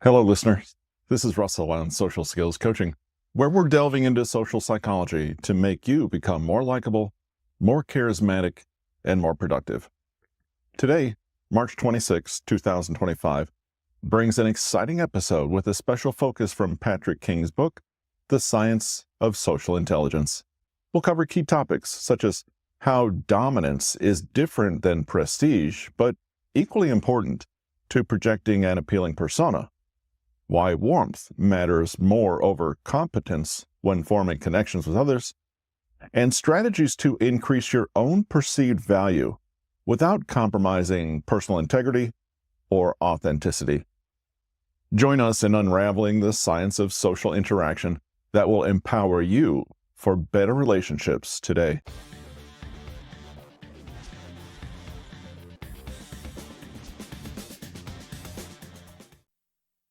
Hello, listeners. This is Russell on Social Skills Coaching, where we're delving into social psychology to make you become more likable, more charismatic, and more productive. Today, March 26, 2025, brings an exciting episode with a special focus from Patrick King's book, The Science of Social Intelligence. We'll cover key topics such as how dominance is different than prestige, but equally important to projecting an appealing persona, why warmth matters more over competence when forming connections with others, and strategies to increase your own perceived value without compromising personal integrity or authenticity. Join us in unraveling the science of social interaction that will empower you for better relationships today.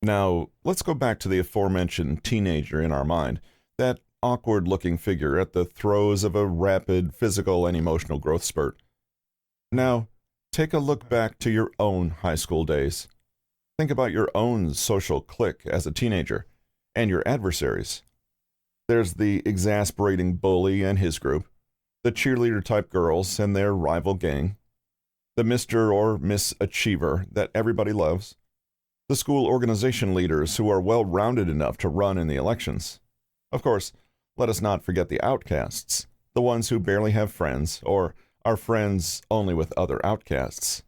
Now, let's go back to the aforementioned teenager in our mind, that awkward-looking figure at the throes of a rapid physical and emotional growth spurt. Now, take a look back to your own high school days. Think about your own social clique as a teenager, and your adversaries. There's the exasperating bully and his group, the cheerleader-type girls and their rival gang, the Mr. or Miss Achiever that everybody loves, the school organization leaders who are well-rounded enough to run in the elections. Of course, let us not forget the outcasts, the ones who barely have friends or are friends only with other outcasts.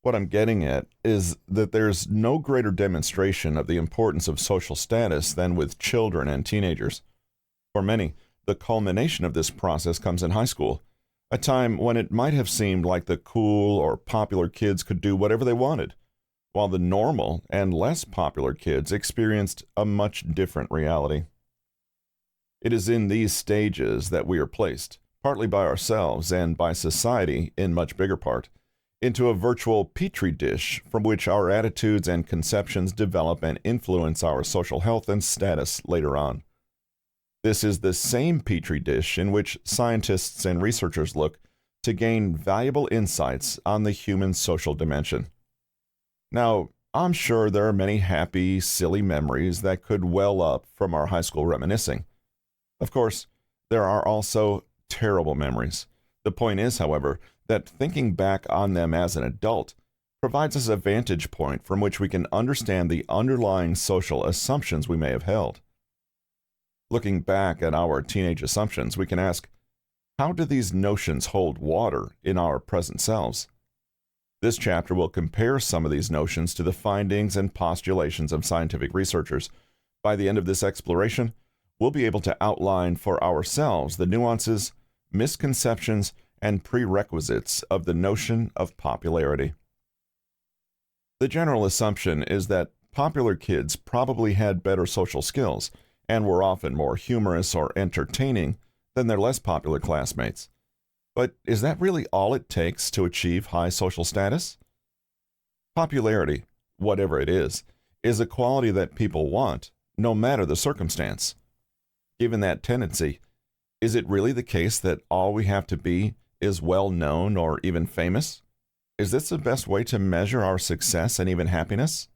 What I'm getting at is that there's no greater demonstration of the importance of social status than with children and teenagers. For many, the culmination of this process comes in high school, a time when it might have seemed like the cool or popular kids could do whatever they wanted, while the normal and less popular kids experienced a much different reality. It is in these stages that we are placed, partly by ourselves and by society in much bigger part, into a virtual petri dish from which our attitudes and conceptions develop and influence our social health and status later on. This is the same petri dish in which scientists and researchers look to gain valuable insights on the human social dimension. Now, I'm sure there are many happy, silly memories that could well up from our high school reminiscing. Of course, there are also terrible memories. The point is, however, that thinking back on them as an adult provides us a vantage point from which we can understand the underlying social assumptions we may have held. Looking back at our teenage assumptions, we can ask, how do these notions hold water in our present selves? This chapter will compare some of these notions to the findings and postulations of scientific researchers. By the end of this exploration, we'll be able to outline for ourselves the nuances, misconceptions, and prerequisites of the notion of popularity. The general assumption is that popular kids probably had better social skills and were often more humorous or entertaining than their less popular classmates. But is that really all it takes to achieve high social status? Popularity, whatever it is a quality that people want, no matter the circumstance. Given that tendency, is it really the case that all we have to be is well known or even famous? Is this the best way to measure our success and even happiness?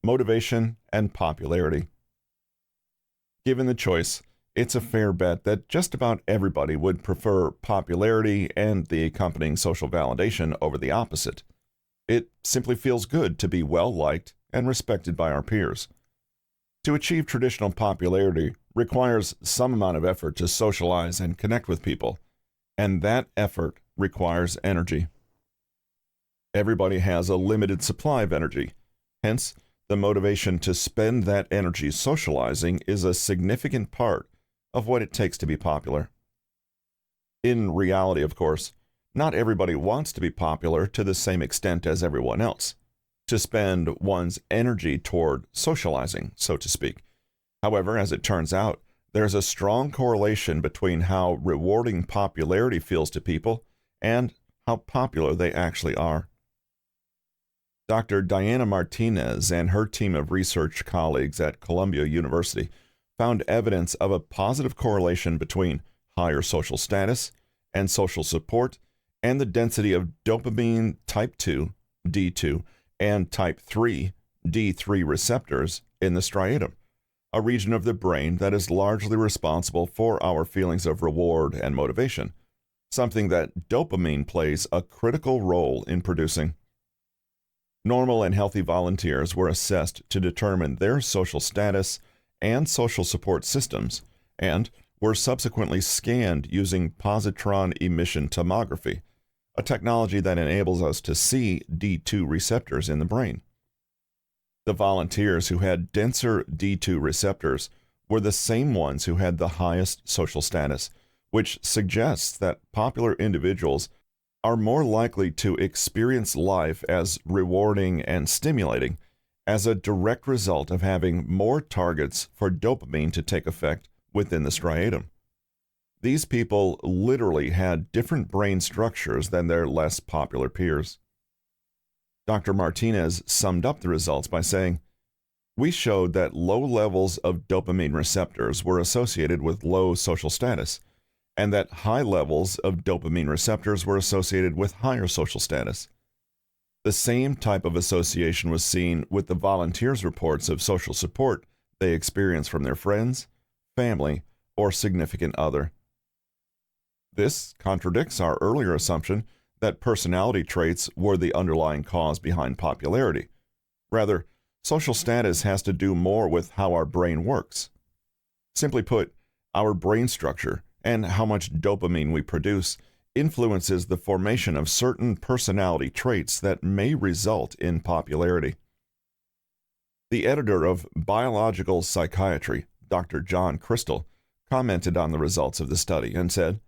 Motivation and popularity. Given the choice, it's a fair bet that just about everybody would prefer popularity and the accompanying social validation over the opposite. It simply feels good to be well-liked and respected by our peers. To achieve traditional popularity requires some amount of effort to socialize and connect with people, and that effort requires energy. Everybody has a limited supply of energy. Hence, the motivation to spend that energy socializing is a significant part of what it takes to be popular. In reality, of course, not everybody wants to be popular to the same extent as everyone else, to spend one's energy toward socializing, so to speak. However, as it turns out, there's a strong correlation between how rewarding popularity feels to people and how popular they actually are. Dr. Diana Martinez and her team of research colleagues at Columbia University found evidence of a positive correlation between higher social status and social support and the density of dopamine type 2, D2, and type 3 D3 receptors in the striatum, a region of the brain that is largely responsible for our feelings of reward and motivation, something that dopamine plays a critical role in producing. Normal and healthy volunteers were assessed to determine their social status and social support systems, and were subsequently scanned using positron emission tomography, a technology that enables us to see D2 receptors in the brain. The volunteers who had denser D2 receptors were the same ones who had the highest social status, which suggests that popular individuals are more likely to experience life as rewarding and stimulating as a direct result of having more targets for dopamine to take effect within the striatum. These people literally had different brain structures than their less popular peers. Dr. Martinez summed up the results by saying, "We showed that low levels of dopamine receptors were associated with low social status, and that high levels of dopamine receptors were associated with higher social status. The same type of association was seen with the volunteers' reports of social support they experienced from their friends, family, or significant other." This contradicts our earlier assumption that personality traits were the underlying cause behind popularity. Rather, social status has to do more with how our brain works. Simply put, our brain structure and how much dopamine we produce influences the formation of certain personality traits that may result in popularity. The editor of Biological Psychiatry, Dr. John Crystal, commented on the results of the study and said,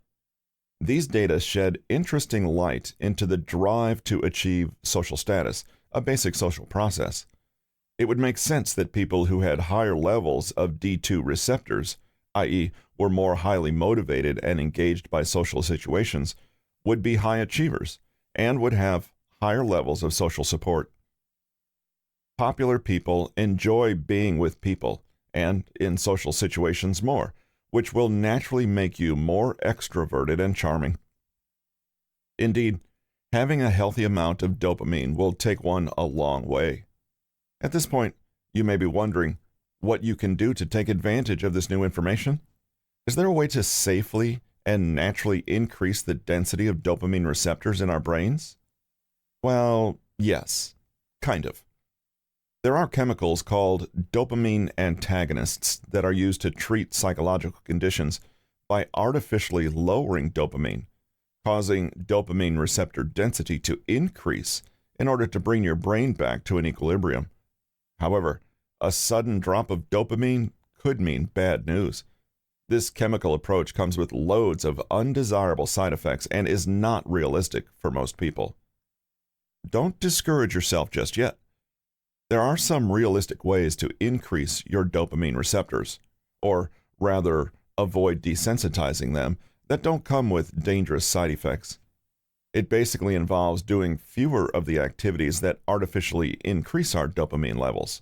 "These data shed interesting light into the drive to achieve social status, a basic social process. It would make sense that people who had higher levels of D2 receptors, i.e., were more highly motivated and engaged by social situations, would be high achievers and would have higher levels of social support. Popular people enjoy being with people and in social situations more, which will naturally make you more extroverted and charming. Indeed, having a healthy amount of dopamine will take one a long way." At this point, you may be wondering what you can do to take advantage of this new information. Is there a way to safely and naturally increase the density of dopamine receptors in our brains? Well, yes, kind of. There are chemicals called dopamine antagonists that are used to treat psychological conditions by artificially lowering dopamine, causing dopamine receptor density to increase in order to bring your brain back to an equilibrium. However, a sudden drop of dopamine could mean bad news. This chemical approach comes with loads of undesirable side effects and is not realistic for most people. Don't discourage yourself just yet. There are some realistic ways to increase your dopamine receptors, or rather, avoid desensitizing them, that don't come with dangerous side effects. It basically involves doing fewer of the activities that artificially increase our dopamine levels: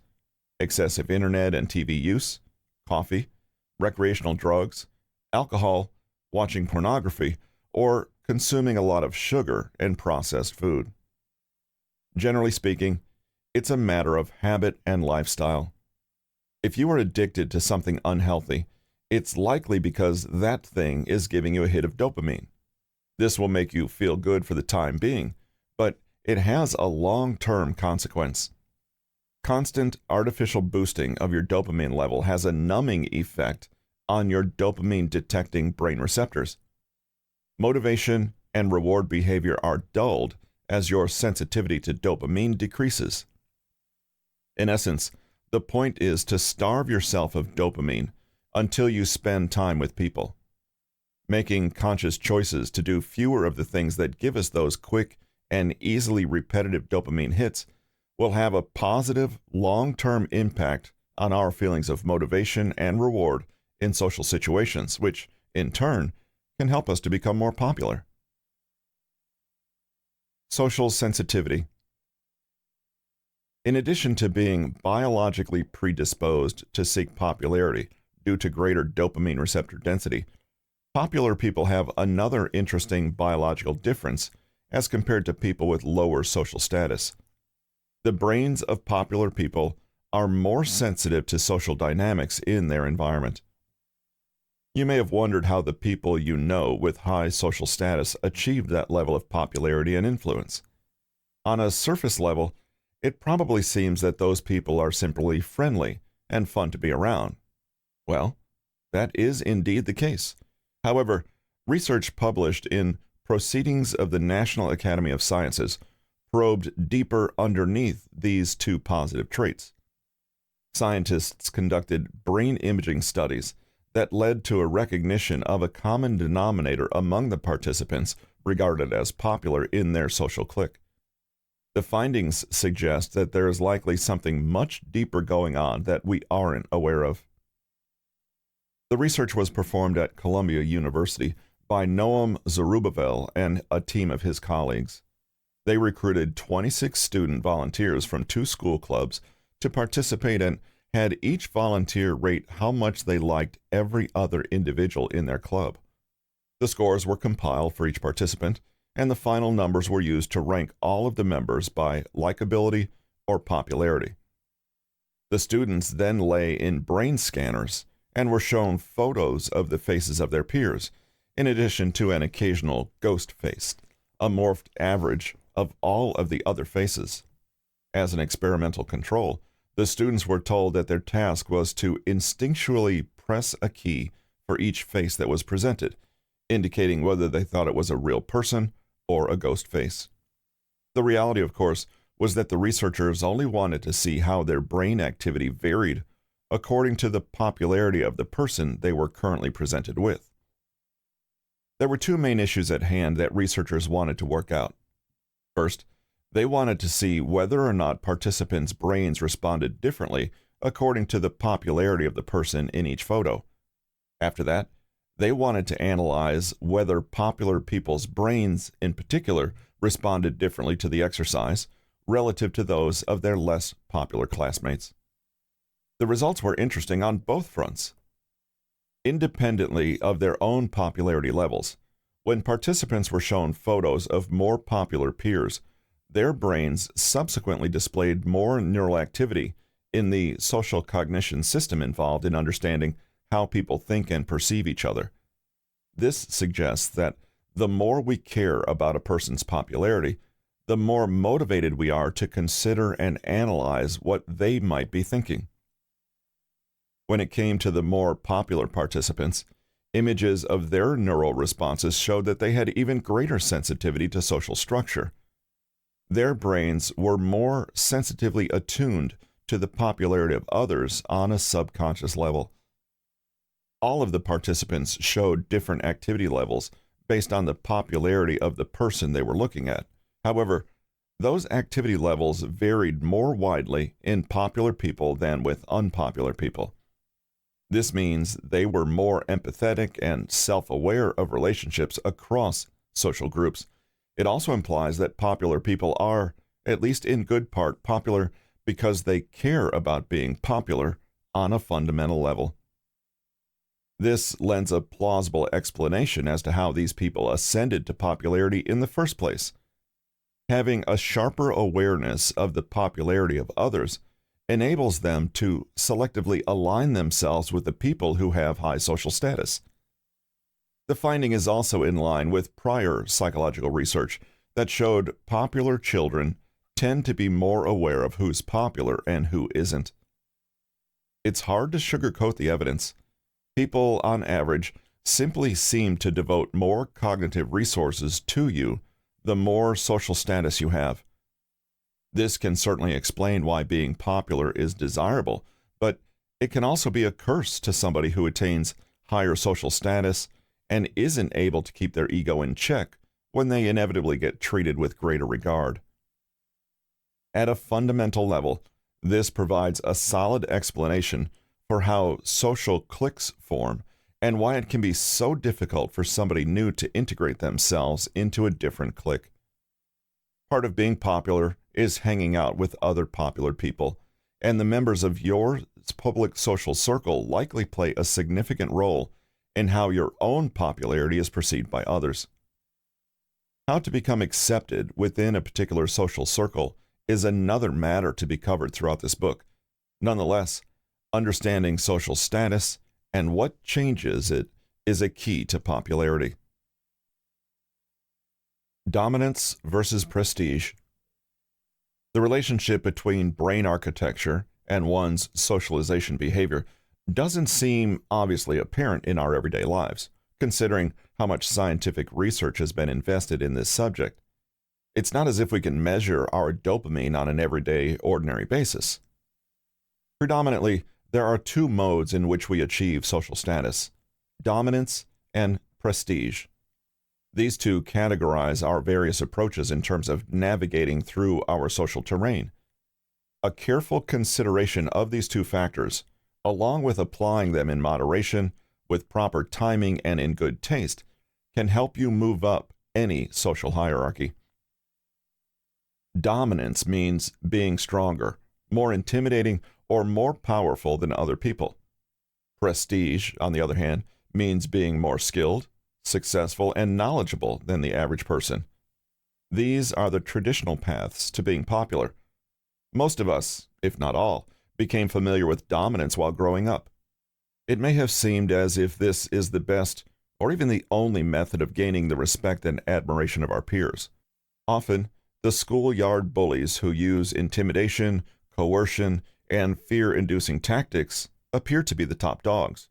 excessive internet and TV use, coffee, recreational drugs, alcohol, watching pornography, or consuming a lot of sugar and processed food. Generally speaking, it's a matter of habit and lifestyle. If you are addicted to something unhealthy, it's likely because that thing is giving you a hit of dopamine. This will make you feel good for the time being, but it has a long-term consequence. Constant artificial boosting of your dopamine level has a numbing effect on your dopamine-detecting brain receptors. Motivation and reward behavior are dulled as your sensitivity to dopamine decreases. In essence, the point is to starve yourself of dopamine until you spend time with people. Making conscious choices to do fewer of the things that give us those quick and easily repetitive dopamine hits will have a positive, long-term impact on our feelings of motivation and reward in social situations, which, in turn, can help us to become more popular. Social sensitivity. In addition to being biologically predisposed to seek popularity due to greater dopamine receptor density, popular people have another interesting biological difference as compared to people with lower social status. The brains of popular people are more sensitive to social dynamics in their environment. You may have wondered how the people you know with high social status achieved that level of popularity and influence. On a surface level, it probably seems that those people are simply friendly and fun to be around. Well, that is indeed the case. However, research published in Proceedings of the National Academy of Sciences probed deeper underneath these two positive traits. Scientists conducted brain imaging studies that led to a recognition of a common denominator among the participants regarded as popular in their social clique. The findings suggest that there is likely something much deeper going on that we aren't aware of. The research was performed at Columbia University by Noam Zerubbabel and a team of his colleagues. They recruited 26 student volunteers from 2 school clubs to participate and had each volunteer rate how much they liked every other individual in their club. The scores were compiled for each participant, and the final numbers were used to rank all of the members by likability or popularity. The students then lay in brain scanners and were shown photos of the faces of their peers, in addition to an occasional ghost face, a morphed average of all of the other faces. As an experimental control, the students were told that their task was to instinctually press a key for each face that was presented, indicating whether they thought it was a real person or a ghost face. The reality, of course, was that the researchers only wanted to see how their brain activity varied according to the popularity of the person they were currently presented with. There were 2 main issues at hand that researchers wanted to work out. First, they wanted to see whether or not participants' brains responded differently according to the popularity of the person in each photo. After that, they wanted to analyze whether popular people's brains, in particular, responded differently to the exercise relative to those of their less popular classmates. The results were interesting on both fronts. Independently of their own popularity levels, when participants were shown photos of more popular peers, their brains subsequently displayed more neural activity in the social cognition system involved in understanding how people think and perceive each other. This suggests that the more we care about a person's popularity, the more motivated we are to consider and analyze what they might be thinking. When it came to the more popular participants, images of their neural responses showed that they had even greater sensitivity to social structure. Their brains were more sensitively attuned to the popularity of others on a subconscious level. All of the participants showed different activity levels based on the popularity of the person they were looking at. However, those activity levels varied more widely in popular people than with unpopular people. This means they were more empathetic and self-aware of relationships across social groups. It also implies that popular people are, at least in good part, popular because they care about being popular on a fundamental level. This lends a plausible explanation as to how these people ascended to popularity in the first place. Having a sharper awareness of the popularity of others enables them to selectively align themselves with the people who have high social status. The finding is also in line with prior psychological research that showed popular children tend to be more aware of who's popular and who isn't. It's hard to sugarcoat the evidence. People, on average, simply seem to devote more cognitive resources to you the more social status you have. This can certainly explain why being popular is desirable, but it can also be a curse to somebody who attains higher social status and isn't able to keep their ego in check when they inevitably get treated with greater regard. At a fundamental level, this provides a solid explanation for how social cliques form and why it can be so difficult for somebody new to integrate themselves into a different clique. Part of being popular is hanging out with other popular people, and the members of your public social circle likely play a significant role in how your own popularity is perceived by others. How to become accepted within a particular social circle is another matter to be covered throughout this book. Nonetheless, understanding social status and what changes it is a key to popularity. Dominance versus prestige. The relationship between brain architecture and one's socialization behavior doesn't seem obviously apparent in our everyday lives, considering how much scientific research has been invested in this subject. It's not as if we can measure our dopamine on an everyday, ordinary basis. Predominantly, there are two modes in which we achieve social status: dominance and prestige. These two categorize our various approaches in terms of navigating through our social terrain. A careful consideration of these two factors, along with applying them in moderation, with proper timing and in good taste, can help you move up any social hierarchy. Dominance means being stronger, more intimidating, or more powerful than other people. Prestige, on the other hand, means being more skilled, successful, and knowledgeable than the average person. These are the traditional paths to being popular. Most of us, if not all, became familiar with dominance while growing up. It may have seemed as if this is the best or even the only method of gaining the respect and admiration of our peers. Often, the schoolyard bullies who use intimidation, coercion, and fear-inducing tactics appear to be the top dogs.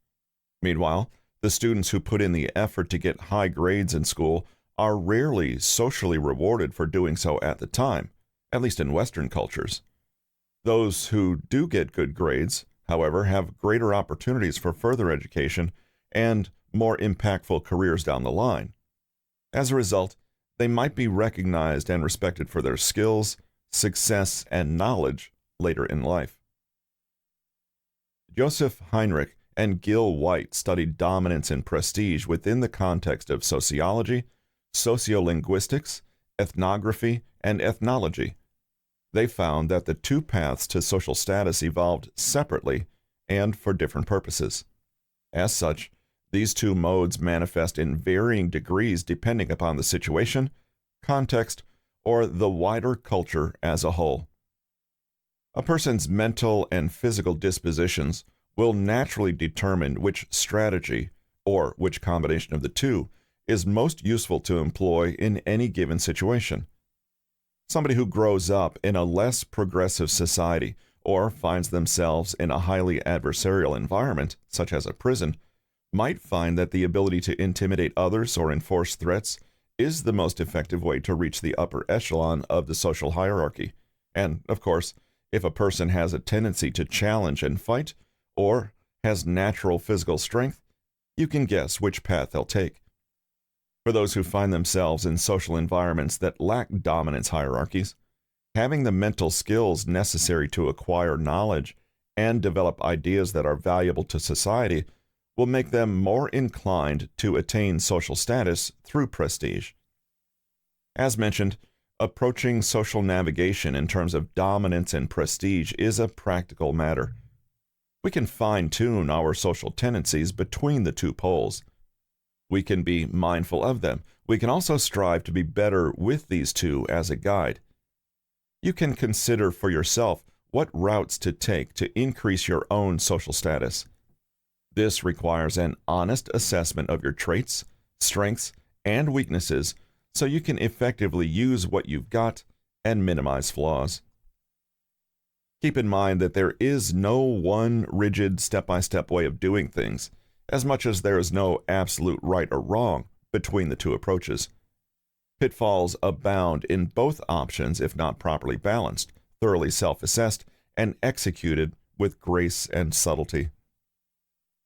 Meanwhile, the students who put in the effort to get high grades in school are rarely socially rewarded for doing so at the time, at least in Western cultures. Those who do get good grades, however, have greater opportunities for further education and more impactful careers down the line. As a result, they might be recognized and respected for their skills, success, and knowledge later in life. Joseph Heinrich and Gil White studied dominance and prestige within the context of sociology, sociolinguistics, ethnography, and ethnology. They found that the two paths to social status evolved separately and for different purposes. As such, these two modes manifest in varying degrees depending upon the situation, context, or the wider culture as a whole. A person's mental and physical dispositions will naturally determine which strategy, or which combination of the two, is most useful to employ in any given situation. Somebody who grows up in a less progressive society or finds themselves in a highly adversarial environment, such as a prison, might find that the ability to intimidate others or enforce threats is the most effective way to reach the upper echelon of the social hierarchy. And, of course, if a person has a tendency to challenge and fight, or has natural physical strength, you can guess which path they'll take. For those who find themselves in social environments that lack dominance hierarchies, having the mental skills necessary to acquire knowledge and develop ideas that are valuable to society will make them more inclined to attain social status through prestige. As mentioned, approaching social navigation in terms of dominance and prestige is a practical matter. We can fine-tune our social tendencies between the two poles. We can be mindful of them. We can also strive to be better with these two as a guide. You can consider for yourself what routes to take to increase your own social status. This requires an honest assessment of your traits, strengths, and weaknesses so you can effectively use what you've got and minimize flaws. Keep in mind that there is no one rigid step-by-step way of doing things, as much as there is no absolute right or wrong between the two approaches. Pitfalls abound in both options if not properly balanced, thoroughly self-assessed, and executed with grace and subtlety.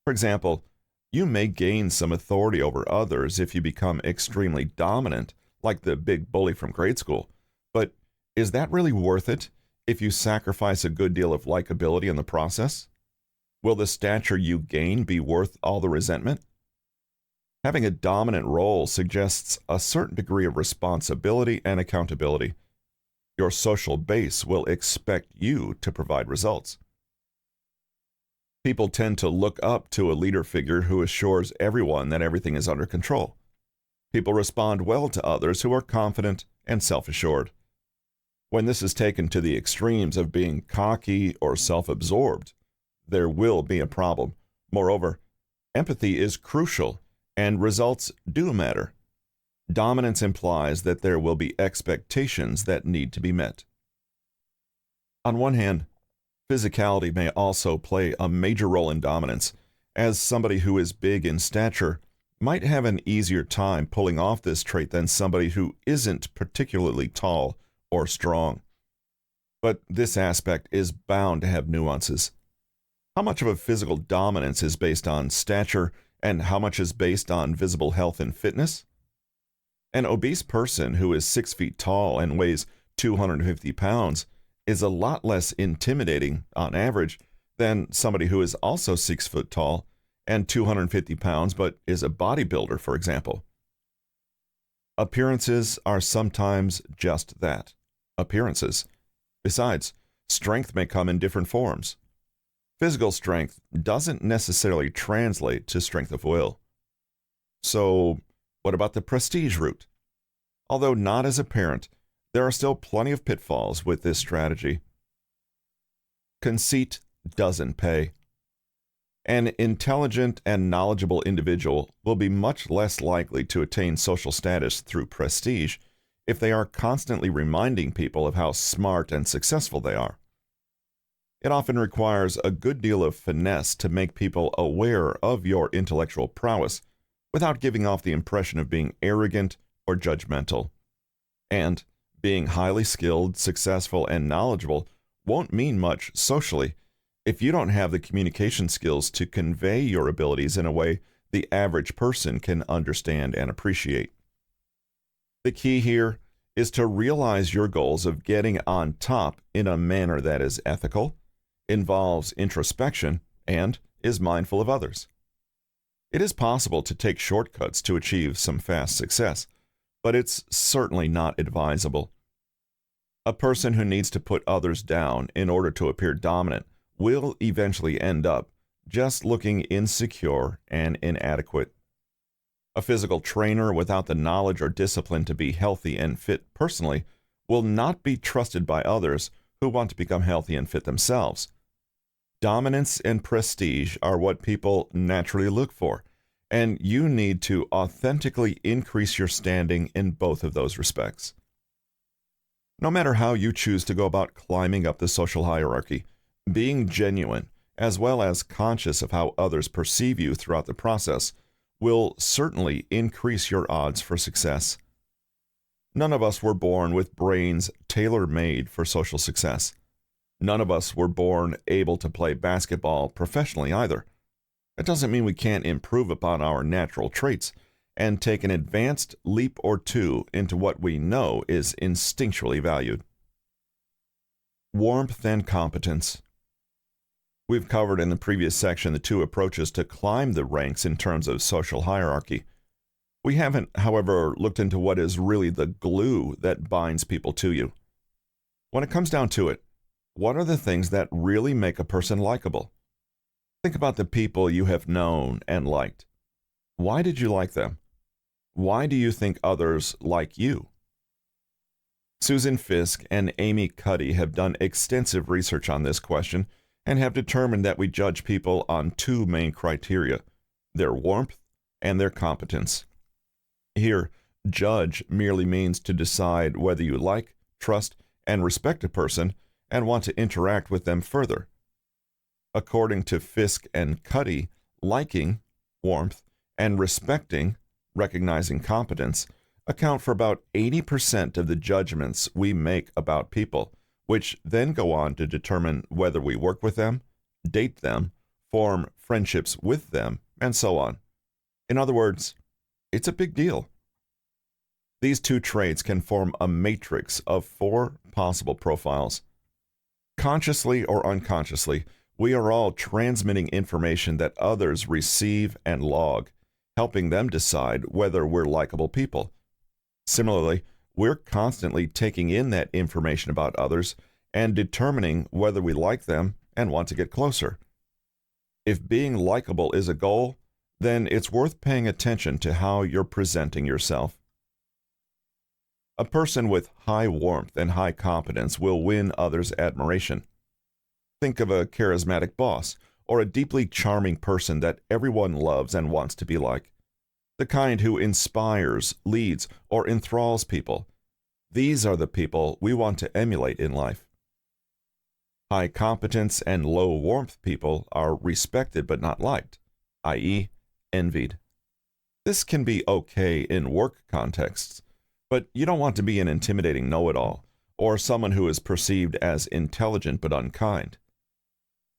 For example, you may gain some authority over others if you become extremely dominant, like the big bully from grade school, but is that really worth it if you sacrifice a good deal of likability in the process? Will the stature you gain be worth all the resentment? Having a dominant role suggests a certain degree of responsibility and accountability. Your social base will expect you to provide results. People tend to look up to a leader figure who assures everyone that everything is under control. People respond well to others who are confident and self-assured. When this is taken to the extremes of being cocky or self-absorbed, there will be a problem. Moreover, empathy is crucial, and results do matter. Dominance implies that there will be expectations that need to be met. On one hand, physicality may also play a major role in dominance, as somebody who is big in stature might have an easier time pulling off this trait than somebody who isn't particularly tall or strong. But this aspect is bound to have nuances. How much of a physical dominance is based on stature, and how much is based on visible health and fitness? An obese person who is 6 feet tall and weighs 250 pounds is a lot less intimidating, on average, than somebody who is also 6 foot tall and 250 pounds but is a bodybuilder, for example. Appearances are sometimes just that, appearances. Besides, strength may come in different forms. Physical strength doesn't necessarily translate to strength of will. So, what about the prestige route? Although not as apparent, there are still plenty of pitfalls with this strategy. Conceit doesn't pay. An intelligent and knowledgeable individual will be much less likely to attain social status through prestige if they are constantly reminding people of how smart and successful they are. It often requires a good deal of finesse to make people aware of your intellectual prowess without giving off the impression of being arrogant or judgmental. And being highly skilled, successful, and knowledgeable won't mean much socially if you don't have the communication skills to convey your abilities in a way the average person can understand and appreciate. The key here is to realize your goals of getting on top in a manner that is ethical, involves introspection, and is mindful of others. It is possible to take shortcuts to achieve some fast success, but it's certainly not advisable. A person who needs to put others down in order to appear dominant will eventually end up just looking insecure and inadequate. A physical trainer without the knowledge or discipline to be healthy and fit personally will not be trusted by others who want to become healthy and fit themselves. Dominance and prestige are what people naturally look for, and you need to authentically increase your standing in both of those respects. No matter how you choose to go about climbing up the social hierarchy, being genuine, as well as conscious of how others perceive you throughout the process, will certainly increase your odds for success. None of us were born with brains tailor-made for social success. None of us were born able to play basketball professionally either. That doesn't mean we can't improve upon our natural traits and take an advanced leap or two into what we know is instinctually valued. Warmth and competence. We've covered in the previous section the two approaches to climb the ranks in terms of social hierarchy. We haven't, however, looked into what is really the glue that binds people to you. When it comes down to it, what are the things that really make a person likable? Think about the people you have known and liked. Why did you like them? Why do you think others like you? Susan Fiske and Amy Cuddy have done extensive research on this question and have determined that we judge people on two main criteria: their warmth and their competence. Here, judge merely means to decide whether you like, trust, and respect a person and want to interact with them further. According to Fiske and Cuddy, liking, warmth, and respecting, recognizing competence, account for about 80% of the judgments we make about people, which then go on to determine whether we work with them, date them, form friendships with them, and so on. In other words, it's a big deal. These two traits can form a matrix of 4 possible profiles. Consciously or unconsciously, we are all transmitting information that others receive and log, helping them decide whether we're likable people. Similarly, we're constantly taking in that information about others and determining whether we like them and want to get closer. If being likable is a goal, then it's worth paying attention to how you're presenting yourself. A person with high warmth and high competence will win others' admiration. Think of a charismatic boss or a deeply charming person that everyone loves and wants to be like. The kind who inspires, leads, or enthralls people. These are the people we want to emulate in life. High competence and low warmth people are respected but not liked, i.e., envied. This can be okay in work contexts, but you don't want to be an intimidating know-it-all or someone who is perceived as intelligent but unkind.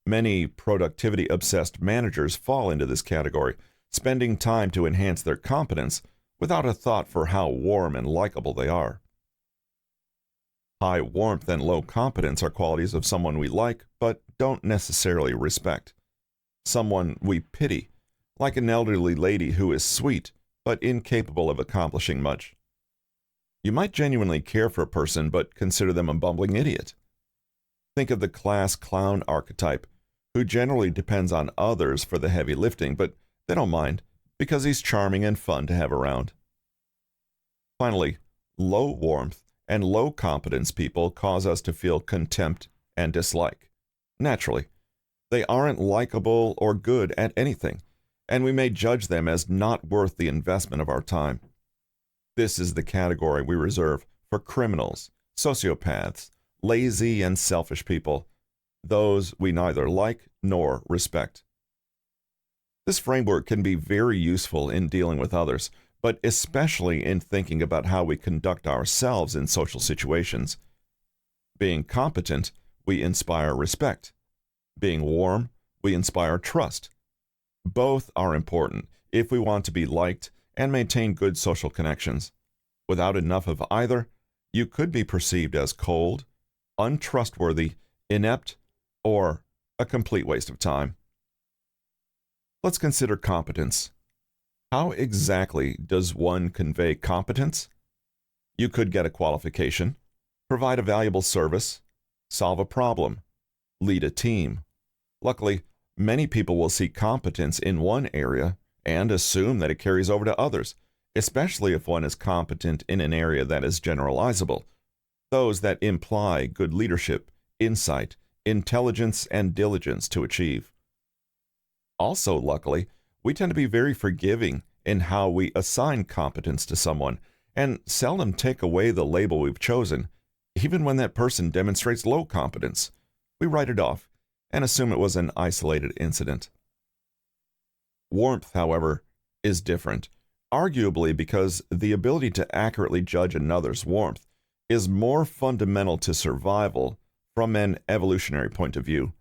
Many productivity-obsessed managers fall into this category, spending time to enhance their competence without a thought for how warm and likable they are. High warmth and low competence are qualities of someone we like but don't necessarily respect. Someone we pity, like an elderly lady who is sweet but incapable of accomplishing much. You might genuinely care for a person but consider them a bumbling idiot. Think of the class clown archetype, who generally depends on others for the heavy lifting, but they don't mind because he's charming and fun to have around. Finally, low warmth and low competence people cause us to feel contempt and dislike. Naturally, they aren't likable or good at anything, and we may judge them as not worth the investment of our time. This is the category we reserve for criminals, sociopaths, lazy and selfish people, those we neither like nor respect. This framework can be very useful in dealing with others, but especially in thinking about how we conduct ourselves in social situations. Being competent, we inspire respect. Being warm, we inspire trust. Both are important if we want to be liked and maintain good social connections. Without enough of either, you could be perceived as cold, untrustworthy, inept, or a complete waste of time. Let's consider competence. How exactly does one convey competence? You could get a qualification, provide a valuable service, solve a problem, lead a team. Luckily, many people will see competence in one area and assume that it carries over to others, especially if one is competent in an area that is generalizable, those that imply good leadership, insight, intelligence, and diligence to achieve. Also, luckily, we tend to be very forgiving in how we assign competence to someone and seldom take away the label we've chosen, even when that person demonstrates low competence. We write it off and assume it was an isolated incident. Warmth, however, is different, arguably because the ability to accurately judge another's warmth is more fundamental to survival from an evolutionary point of view.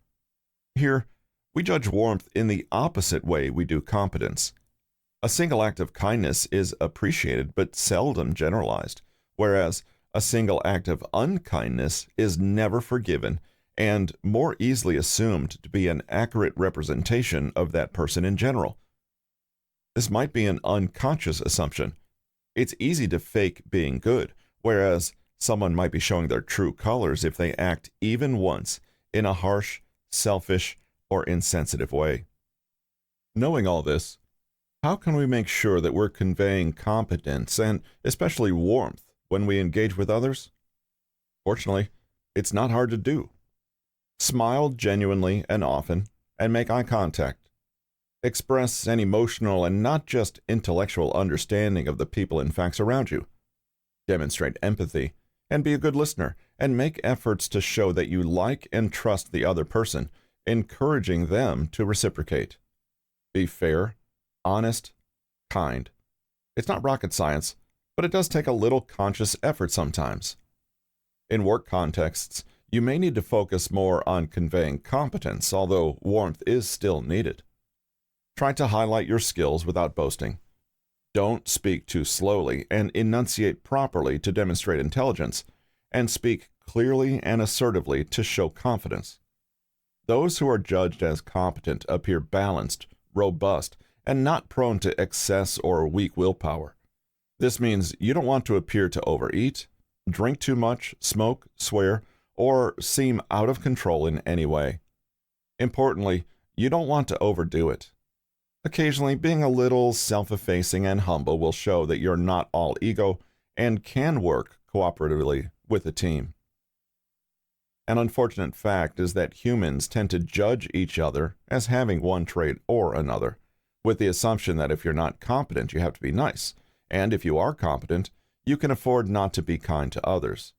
Here, we judge warmth in the opposite way we do competence. A single act of kindness is appreciated but seldom generalized, whereas a single act of unkindness is never forgiven and more easily assumed to be an accurate representation of that person in general. This might be an unconscious assumption. It's easy to fake being good, whereas someone might be showing their true colors if they act even once in a harsh, selfish, or insensitive way. Knowing all this, how can we make sure that we're conveying competence and especially warmth when we engage with others? Fortunately, it's not hard to do. Smile genuinely and often, and make eye contact. Express an emotional and not just intellectual understanding of the people and facts around you. Demonstrate empathy, and be a good listener, and make efforts to show that you like and trust the other person, encouraging them to reciprocate. Be fair, honest, kind. It's not rocket science, but it does take a little conscious effort sometimes. In work contexts, you may need to focus more on conveying competence, although warmth is still needed. Try to highlight your skills without boasting. Don't speak too slowly and enunciate properly to demonstrate intelligence, and speak clearly and assertively to show confidence. Those who are judged as competent appear balanced, robust, and not prone to excess or weak willpower. This means you don't want to appear to overeat, drink too much, smoke, swear, or seem out of control in any way. Importantly, you don't want to overdo it. Occasionally, being a little self-effacing and humble will show that you're not all ego and can work cooperatively with a team. An unfortunate fact is that humans tend to judge each other as having one trait or another, with the assumption that if you're not competent, you have to be nice, and if you are competent, you can afford not to be kind to others.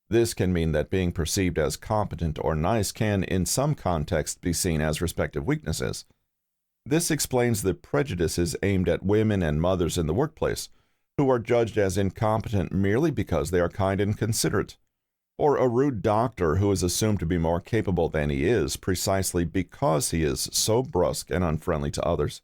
This can mean that being perceived as competent or nice can, in some contexts, be seen as respective weaknesses. This explains the prejudices aimed at women and mothers in the workplace, who are judged as incompetent merely because they are kind and considerate, or a rude doctor who is assumed to be more capable than he is precisely because he is so brusque and unfriendly to others.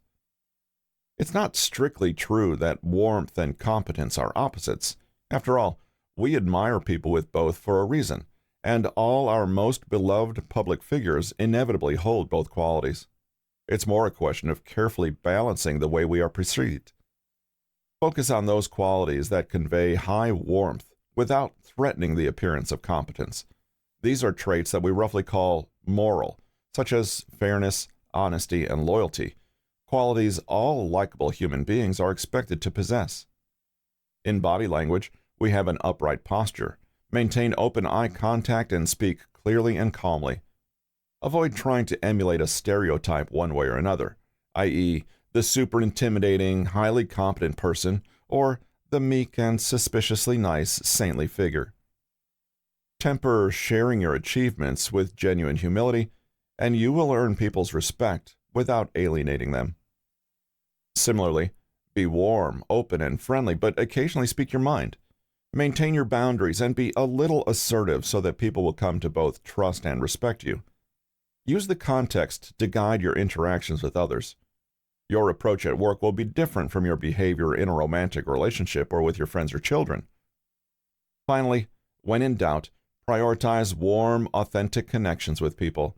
It's not strictly true that warmth and competence are opposites. After all, we admire people with both for a reason, and all our most beloved public figures inevitably hold both qualities. It's more a question of carefully balancing the way we are perceived. Focus on those qualities that convey high warmth without threatening the appearance of competence. These are traits that we roughly call moral, such as fairness, honesty, and loyalty, qualities all likable human beings are expected to possess. In body language, we have an upright posture, maintain open eye contact, and speak clearly and calmly. Avoid trying to emulate a stereotype one way or another, i.e., the super intimidating, highly competent person, or the meek and suspiciously nice, saintly figure. Temper sharing your achievements with genuine humility, and you will earn people's respect without alienating them. Similarly, be warm, open, and friendly, but occasionally speak your mind. Maintain your boundaries and be a little assertive so that people will come to both trust and respect you. Use the context to guide your interactions with others. Your approach at work will be different from your behavior in a romantic relationship or with your friends or children. Finally, when in doubt, prioritize warm, authentic connections with people.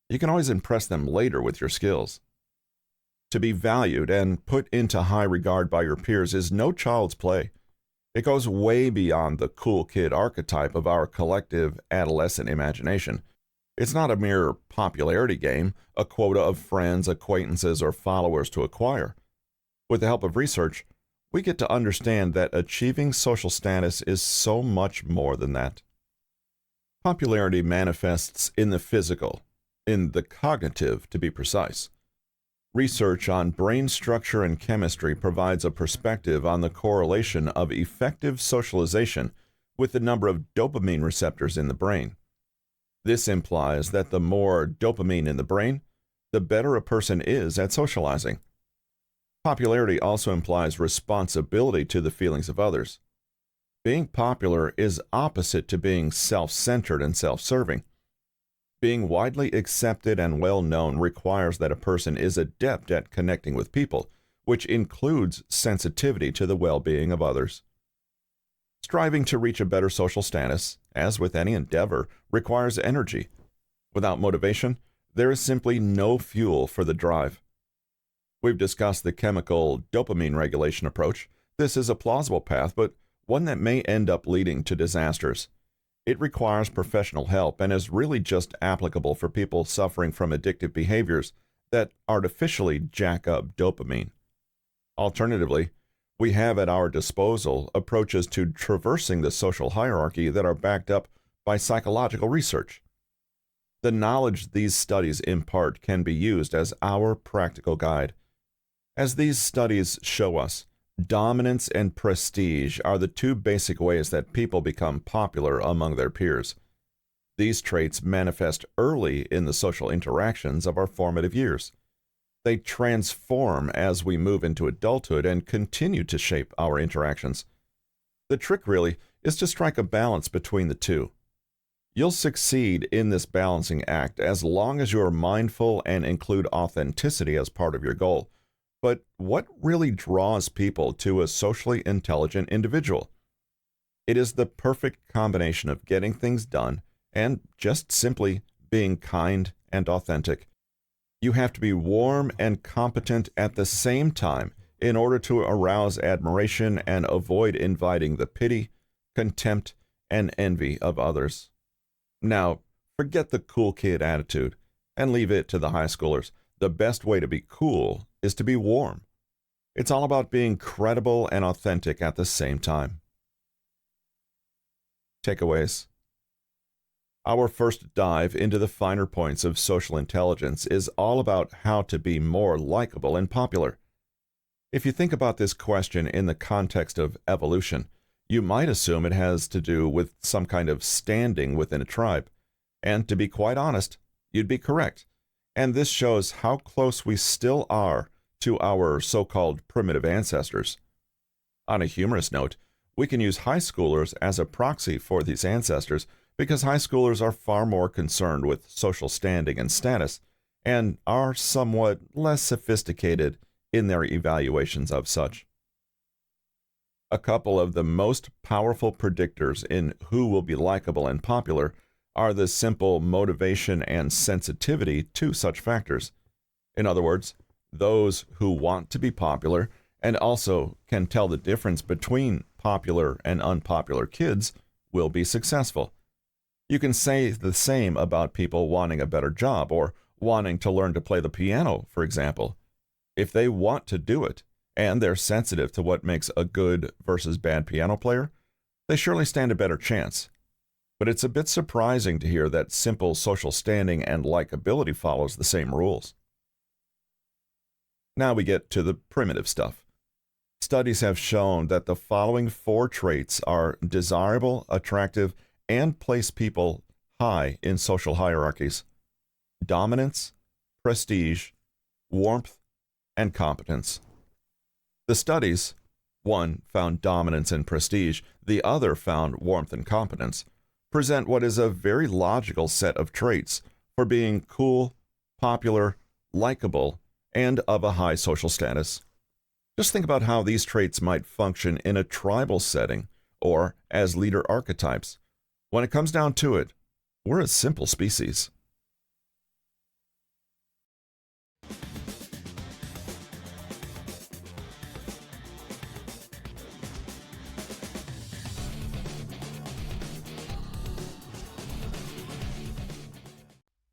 You can always impress them later with your skills. To be valued and put into high regard by your peers is no child's play. It goes way beyond the cool kid archetype of our collective adolescent imagination. It's not a mere popularity game, a quota of friends, acquaintances, or followers to acquire. With the help of research, we get to understand that achieving social status is so much more than that. Popularity manifests in the physical, in the cognitive, to be precise. Research on brain structure and chemistry provides a perspective on the correlation of effective socialization with the number of dopamine receptors in the brain. This implies that the more dopamine in the brain, the better a person is at socializing. Popularity also implies responsibility to the feelings of others. Being popular is opposite to being self-centered and self-serving. Being widely accepted and well-known requires that a person is adept at connecting with people, which includes sensitivity to the well-being of others. Striving to reach a better social status, as with any endeavor, requires energy. Without motivation, there is simply no fuel for the drive. We've discussed the chemical dopamine regulation approach. This is a plausible path, but one that may end up leading to disasters. It requires professional help and is really just applicable for people suffering from addictive behaviors that artificially jack up dopamine. Alternatively, we have at our disposal approaches to traversing the social hierarchy that are backed up by psychological research. The knowledge these studies impart can be used as our practical guide. As these studies show us, dominance and prestige are the two basic ways that people become popular among their peers. These traits manifest early in the social interactions of our formative years. They transform as we move into adulthood and continue to shape our interactions. The trick really is to strike a balance between the two. You'll succeed in this balancing act as long as you are mindful and include authenticity as part of your goal. But what really draws people to a socially intelligent individual? It is the perfect combination of getting things done and just simply being kind and authentic. You have to be warm and competent at the same time in order to arouse admiration and avoid inviting the pity, contempt, and envy of others. Now, forget the cool kid attitude and leave it to the high schoolers. The best way to be cool is to be warm. It's all about being credible and authentic at the same time. Takeaways. Our first dive into the finer points of social intelligence is all about how to be more likable and popular. If you think about this question in the context of evolution, you might assume it has to do with some kind of standing within a tribe. And to be quite honest, you'd be correct. And this shows how close we still are to our so-called primitive ancestors. On a humorous note, we can use high schoolers as a proxy for these ancestors because high schoolers are far more concerned with social standing and status and are somewhat less sophisticated in their evaluations of such. A couple of the most powerful predictors in who will be likable and popular are the simple motivation and sensitivity to such factors. In other words, those who want to be popular and also can tell the difference between popular and unpopular kids will be successful. You can say the same about people wanting a better job or wanting to learn to play the piano, for example. If they want to do it, and they're sensitive to what makes a good versus bad piano player, they surely stand a better chance. But it's a bit surprising to hear that simple social standing and likability follows the same rules. Now we get to the primitive stuff. Studies have shown that the following 4 traits are desirable, attractive, and place people high in social hierarchies: dominance, prestige, warmth, and competence. The studies, one found dominance and prestige, the other found warmth and competence, present what is a very logical set of traits for being cool, popular, likable, and of a high social status. Just think about how these traits might function in a tribal setting or as leader archetypes. When it comes down to it, we're a simple species.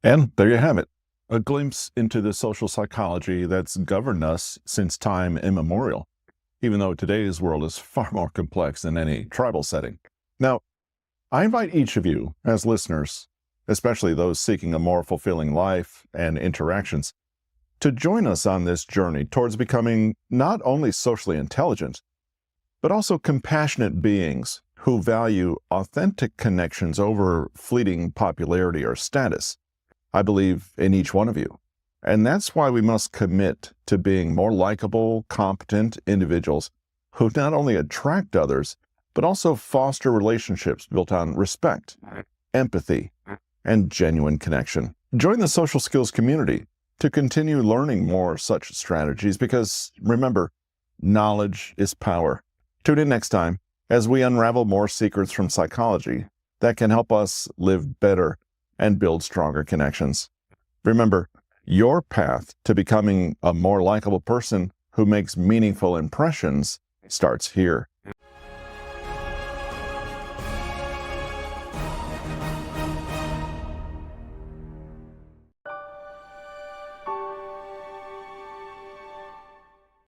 And there you have it, a glimpse into the social psychology that's governed us since time immemorial, even though today's world is far more complex than any tribal setting. Now, I invite each of you as listeners, especially those seeking a more fulfilling life and interactions, to join us on this journey towards becoming not only socially intelligent, but also compassionate beings who value authentic connections over fleeting popularity or status. I believe in each one of you. And that's why we must commit to being more likable, competent individuals who not only attract others, but also foster relationships built on respect, empathy, and genuine connection. Join the social skills community to continue learning more such strategies because, remember, knowledge is power. Tune in next time as we unravel more secrets from psychology that can help us live better and build stronger connections. Remember, your path to becoming a more likable person who makes meaningful impressions starts here.